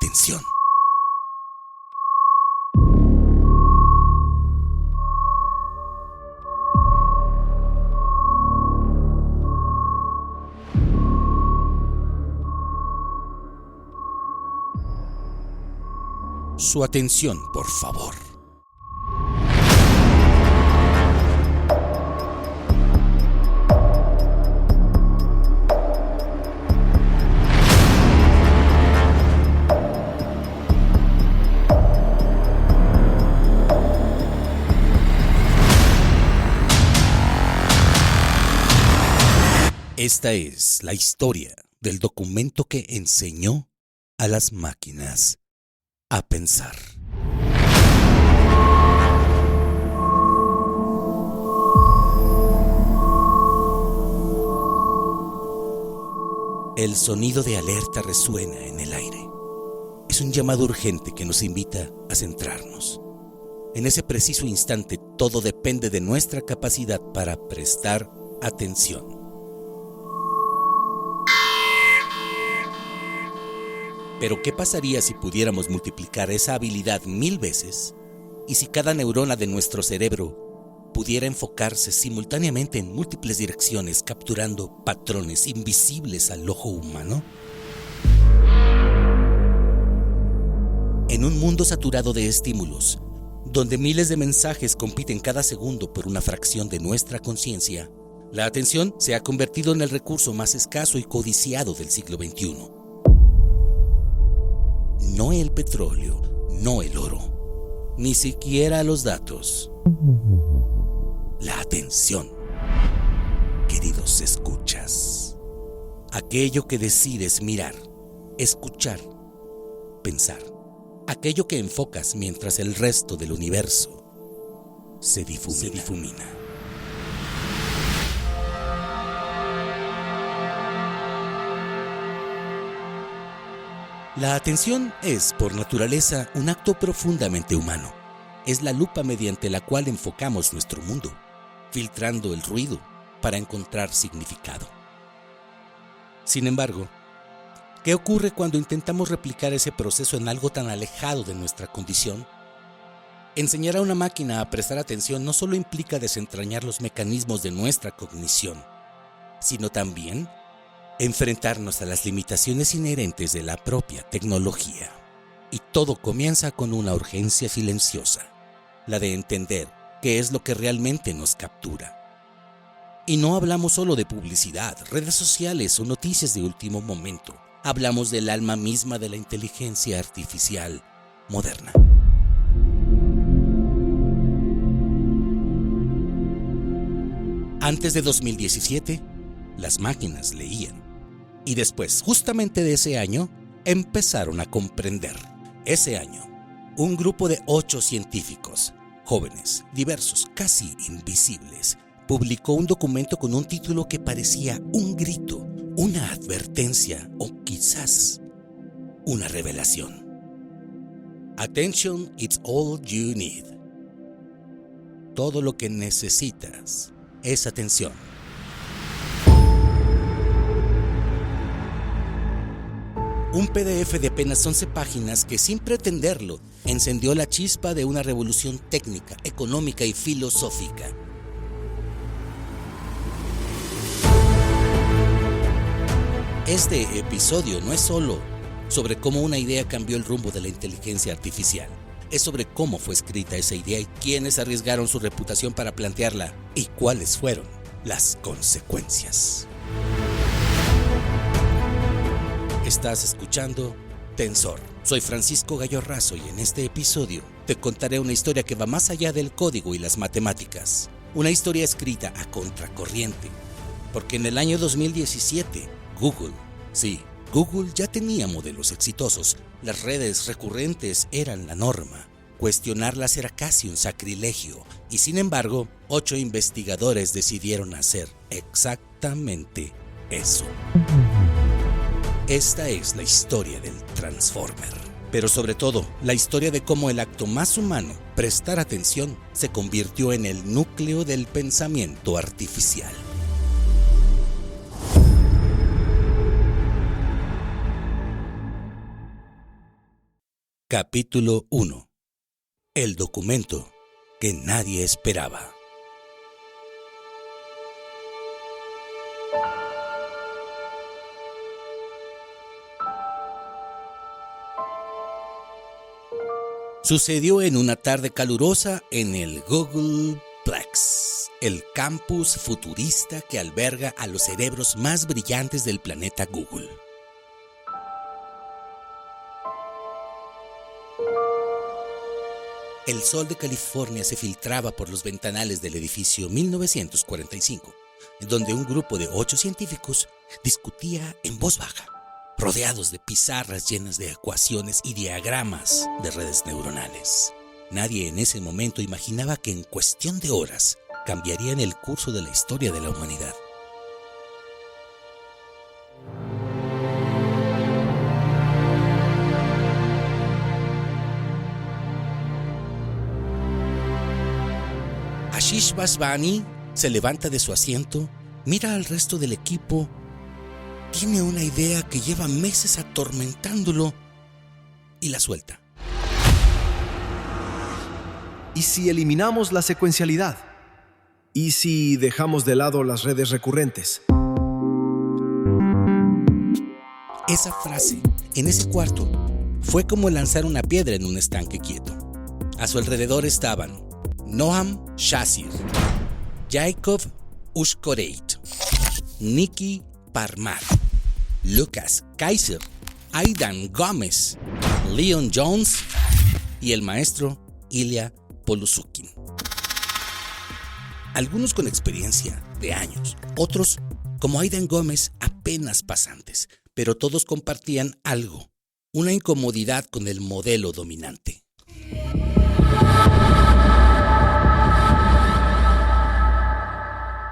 atención. Su atención, por favor. Esta es la historia del documento que enseñó a las máquinas a pensar. El sonido de alerta resuena en el aire. Es un llamado urgente que nos invita a centrarnos. En ese preciso instante, todo depende de nuestra capacidad para prestar atención. Pero ¿qué pasaría si pudiéramos multiplicar esa habilidad 1000 veces? ¿Y si cada neurona de nuestro cerebro pudiera enfocarse simultáneamente en múltiples direcciones, capturando patrones invisibles al ojo humano? En un mundo saturado de estímulos, donde miles de mensajes compiten cada segundo por una fracción de nuestra conciencia, la atención se ha convertido en el recurso más escaso y codiciado del siglo XXI. No el petróleo, no el oro, ni siquiera los datos. La atención, queridos escuchas. Aquello que decides mirar, escuchar, pensar. Aquello que enfocas mientras el resto del universo se difumina. La atención es, por naturaleza, un acto profundamente humano. Es la lupa mediante la cual enfocamos nuestro mundo, filtrando el ruido para encontrar significado. Sin embargo, ¿qué ocurre cuando intentamos replicar ese proceso en algo tan alejado de nuestra condición? Enseñar a una máquina a prestar atención no solo implica desentrañar los mecanismos de nuestra cognición, sino también enfrentarnos a las limitaciones inherentes de la propia tecnología. Y todo comienza con una urgencia silenciosa, la de entender qué es lo que realmente nos captura. Y no hablamos solo de publicidad, redes sociales o noticias de último momento. Hablamos del alma misma de la inteligencia artificial moderna. Antes de 2017, las máquinas leían. Y después, justamente de ese año, empezaron a comprender. Ese año, un grupo de 8 científicos, jóvenes, diversos, casi invisibles, publicó un documento con un título que parecía un grito, una advertencia o quizás una revelación. Attention, it's all you need. Todo lo que necesitas es atención. Un PDF de apenas 11 páginas que, sin pretenderlo, encendió la chispa de una revolución técnica, económica y filosófica. Este episodio no es solo sobre cómo una idea cambió el rumbo de la inteligencia artificial. Es sobre cómo fue escrita esa idea y quiénes arriesgaron su reputación para plantearla y cuáles fueron las consecuencias. Estás escuchando Tensor. Soy Francisco Gallo Razo y en este episodio te contaré una historia que va más allá del código y las matemáticas. Una historia escrita a contracorriente. Porque en el año 2017, Google ya tenía modelos exitosos. Las redes recurrentes eran la norma. Cuestionarlas era casi un sacrilegio. Y sin embargo, 8 investigadores decidieron hacer exactamente eso. Esta es la historia del Transformer, pero sobre todo, la historia de cómo el acto más humano, prestar atención, se convirtió en el núcleo del pensamiento artificial. Capítulo 1. El documento que nadie esperaba. Sucedió en una tarde calurosa en el Googleplex, el campus futurista que alberga a los cerebros más brillantes del planeta Google. El sol de California se filtraba por los ventanales del edificio 1945, en donde un grupo de 8 científicos discutía en voz baja, rodeados de pizarras llenas de ecuaciones y diagramas de redes neuronales. Nadie en ese momento imaginaba que en cuestión de horas cambiarían el curso de la historia de la humanidad. Ashish Vaswani se levanta de su asiento, mira al resto del equipo, tiene una idea que lleva meses atormentándolo y la suelta. ¿Y si eliminamos la secuencialidad? ¿Y si dejamos de lado las redes recurrentes? Esa frase, en ese cuarto, fue como lanzar una piedra en un estanque quieto. A su alrededor estaban Noam Shachir, Jacob Uskoreit, Nikki Parmar, Lucas Kaiser, Aidan Gómez, Leon Jones y el maestro Ilya Polusukin. Algunos con experiencia de años, otros, como Aidan Gómez, apenas pasantes, pero todos compartían algo, una incomodidad con el modelo dominante.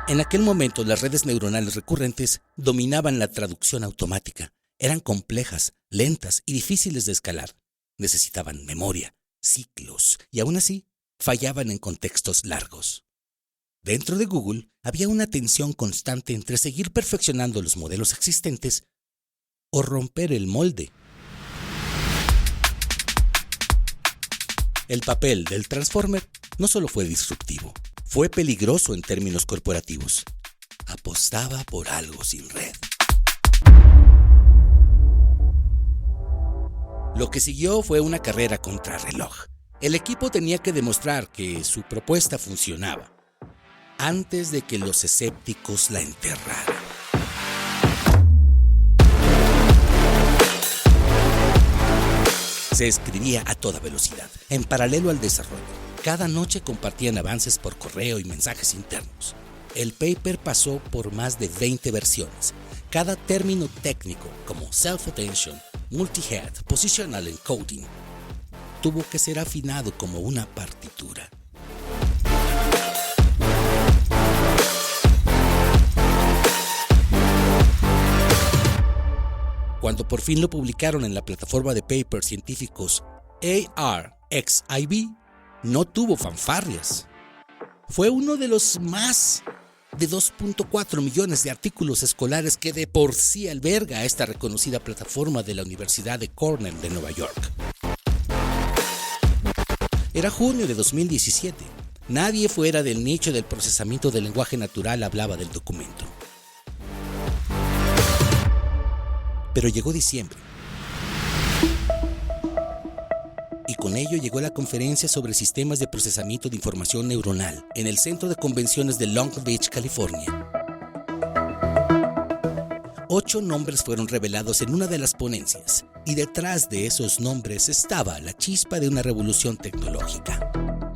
En aquel momento, las redes neuronales recurrentes dominaban la traducción automática. Eran complejas, lentas y difíciles de escalar. Necesitaban memoria, ciclos, y aún así, fallaban en contextos largos. Dentro de Google había una tensión constante entre seguir perfeccionando los modelos existentes o romper el molde. El papel del Transformer no solo fue disruptivo, fue peligroso en términos corporativos. Apostaba por algo sin red. Lo que siguió fue una carrera contrarreloj. El equipo tenía que demostrar que su propuesta funcionaba antes de que los escépticos la enterraran. Se escribía a toda velocidad, en paralelo al desarrollo. Cada noche compartían avances por correo y mensajes internos. El paper pasó por más de 20 versiones. Cada término técnico, como self-attention, multi-head, positional encoding, tuvo que ser afinado como una partitura. Cuando por fin lo publicaron en la plataforma de papers científicos ARXIV, no tuvo fanfarrias. Fue uno de los más de 2.4 millones de artículos escolares que de por sí alberga esta reconocida plataforma de la Universidad de Cornell de Nueva York. Era junio de 2017. Nadie fuera del nicho del procesamiento del lenguaje natural hablaba del documento. Pero llegó diciembre. Y con ello llegó la conferencia sobre sistemas de procesamiento de información neuronal en el Centro de Convenciones de Long Beach, California. 8 nombres fueron revelados en una de las ponencias, y detrás de esos nombres estaba la chispa de una revolución tecnológica.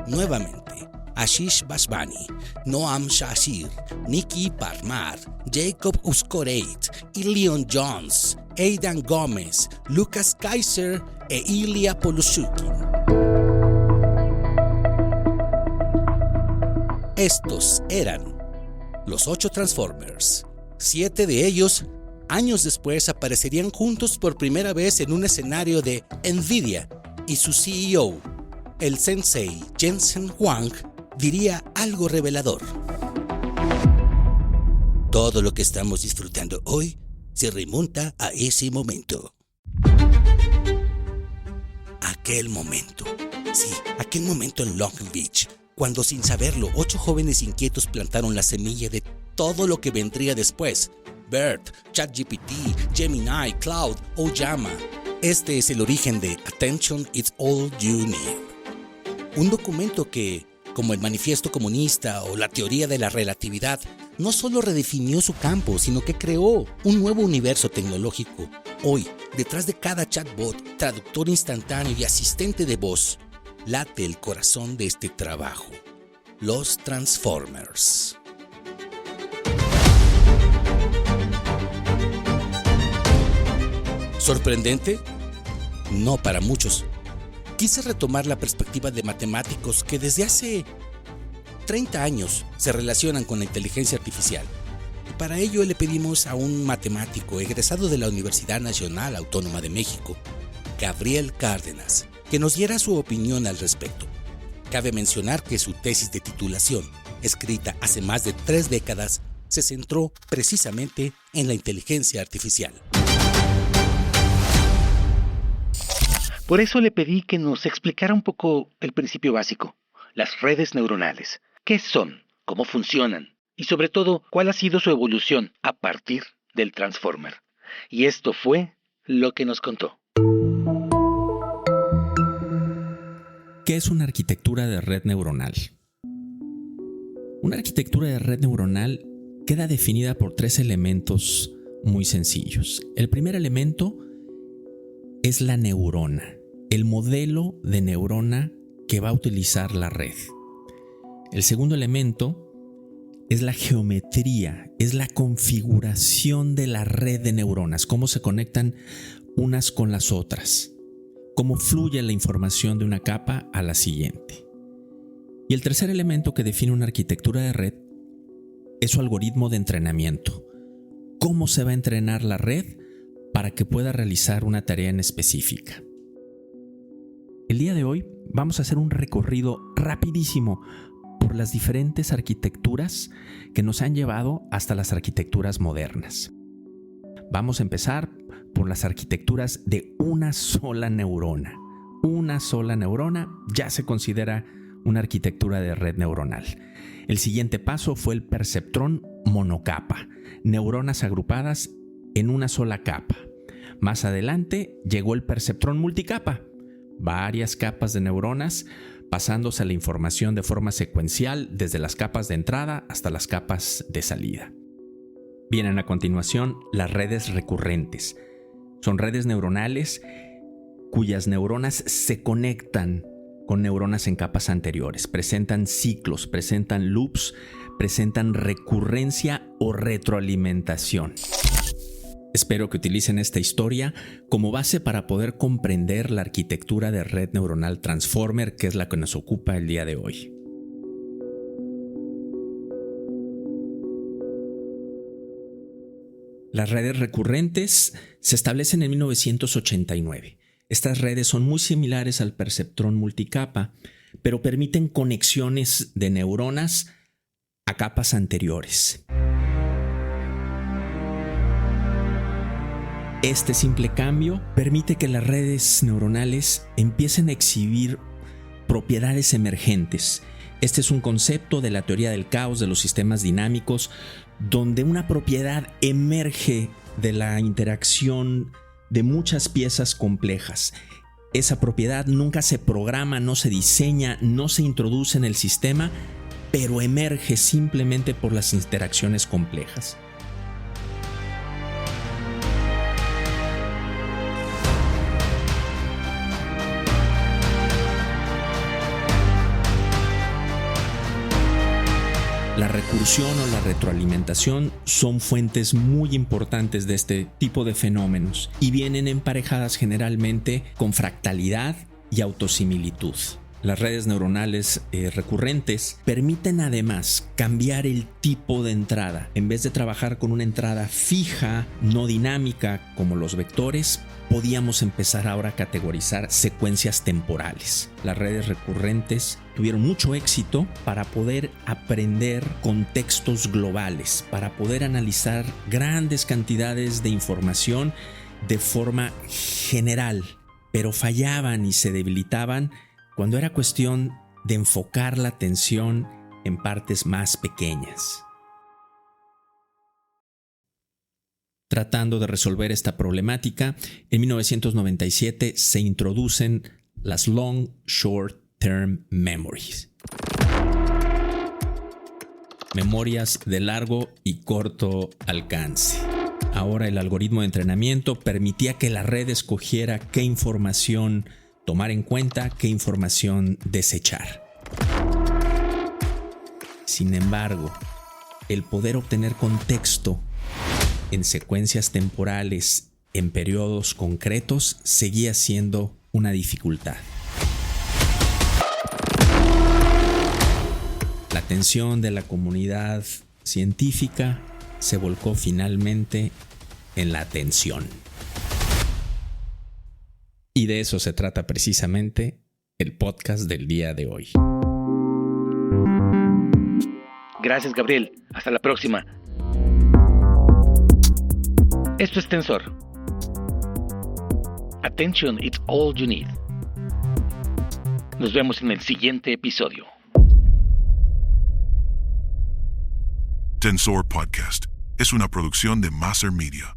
Nuevamente, Ashish Vaswani, Noam Shachir, Nikki Parmar, Jacob Uskoreit y Leon Jones, Aidan Gómez, Lucas Kaiser e Ilya Polusukin. Estos eran los 8 Transformers. 7 de ellos, años después, aparecerían juntos por primera vez en un escenario de NVIDIA, y su CEO, el sensei Jensen Huang, diría algo revelador. Todo lo que estamos disfrutando hoy se remonta a ese momento. aquel momento. Sí, aquel momento en Long Beach, cuando sin saberlo, 8 jóvenes inquietos plantaron la semilla de todo lo que vendría después. BERT, ChatGPT, Gemini, Cloud o Llama. Este es el origen de Attention It's All You Need. Un documento que, como el Manifiesto Comunista o la teoría de la relatividad, no solo redefinió su campo, sino que creó un nuevo universo tecnológico. Hoy, detrás de cada chatbot, traductor instantáneo y asistente de voz, late el corazón de este trabajo: los Transformers. ¿Sorprendente? No para muchos. Quise retomar la perspectiva de matemáticos que desde hace 30 años se relacionan con la inteligencia artificial. Y para ello le pedimos a un matemático egresado de la Universidad Nacional Autónoma de México, Gabriel Cárdenas, que nos diera su opinión al respecto. Cabe mencionar que su tesis de titulación, escrita hace más de 3 décadas, se centró precisamente en la inteligencia artificial. Por eso le pedí que nos explicara un poco el principio básico, las redes neuronales. ¿Qué son? ¿Cómo funcionan? Y sobre todo, ¿cuál ha sido su evolución a partir del Transformer? Y esto fue lo que nos contó. ¿Qué es una arquitectura de red neuronal? Una arquitectura de red neuronal queda definida por 3 elementos muy sencillos. El primer elemento es la neurona, el modelo de neurona que va a utilizar la red. El segundo elemento es la geometría, es la configuración de la red de neuronas, cómo se conectan unas con las otras, cómo fluye la información de una capa a la siguiente. Y el tercer elemento que define una arquitectura de red es su algoritmo de entrenamiento, cómo se va a entrenar la red para que pueda realizar una tarea en específica. El día de hoy vamos a hacer un recorrido rapidísimo por las diferentes arquitecturas que nos han llevado hasta las arquitecturas modernas. Vamos a empezar por las arquitecturas de una sola neurona. Una sola neurona ya se considera una arquitectura de red neuronal. El siguiente paso fue el perceptrón monocapa, neuronas agrupadas en una sola capa. Más adelante llegó el perceptrón multicapa, varias capas de neuronas pasándose la información de forma secuencial desde las capas de entrada hasta las capas de salida. Vienen a continuación las redes recurrentes. Son redes neuronales cuyas neuronas se conectan con neuronas en capas anteriores, presentan ciclos, presentan loops, presentan recurrencia o retroalimentación. Espero que utilicen esta historia como base para poder comprender la arquitectura de red neuronal Transformer, que es la que nos ocupa el día de hoy. Las redes recurrentes se establecen en 1989. Estas redes son muy similares al perceptrón multicapa, pero permiten conexiones de neuronas a capas anteriores. Este simple cambio permite que las redes neuronales empiecen a exhibir propiedades emergentes. Este es un concepto de la teoría del caos de los sistemas dinámicos, donde una propiedad emerge de la interacción de muchas piezas complejas. Esa propiedad nunca se programa, no se diseña, no se introduce en el sistema, pero emerge simplemente por las interacciones complejas. La recursión o la retroalimentación son fuentes muy importantes de este tipo de fenómenos y vienen emparejadas generalmente con fractalidad y autosimilitud. Las redes neuronales recurrentes permiten además cambiar el tipo de entrada. En vez de trabajar con una entrada fija, no dinámica como los vectores, podíamos empezar ahora a categorizar secuencias temporales. Las redes recurrentes tuvieron mucho éxito para poder aprender contextos globales, para poder analizar grandes cantidades de información de forma general, pero fallaban y se debilitaban cuando era cuestión de enfocar la atención en partes más pequeñas. Tratando de resolver esta problemática, en 1997 se introducen las Long Short Term Memories. Memorias de largo y corto alcance. Ahora el algoritmo de entrenamiento permitía que la red escogiera qué información tomar en cuenta, qué información desechar. Sin embargo, el poder obtener contexto en secuencias temporales en periodos concretos seguía siendo una dificultad. La atención de la comunidad científica se volcó finalmente en la atención. Y de eso se trata precisamente el podcast del día de hoy. Gracias, Gabriel. Hasta la próxima. Esto es Tensor. Attention, it's all you need. Nos vemos en el siguiente episodio. Tensor Podcast es una producción de Maser Media.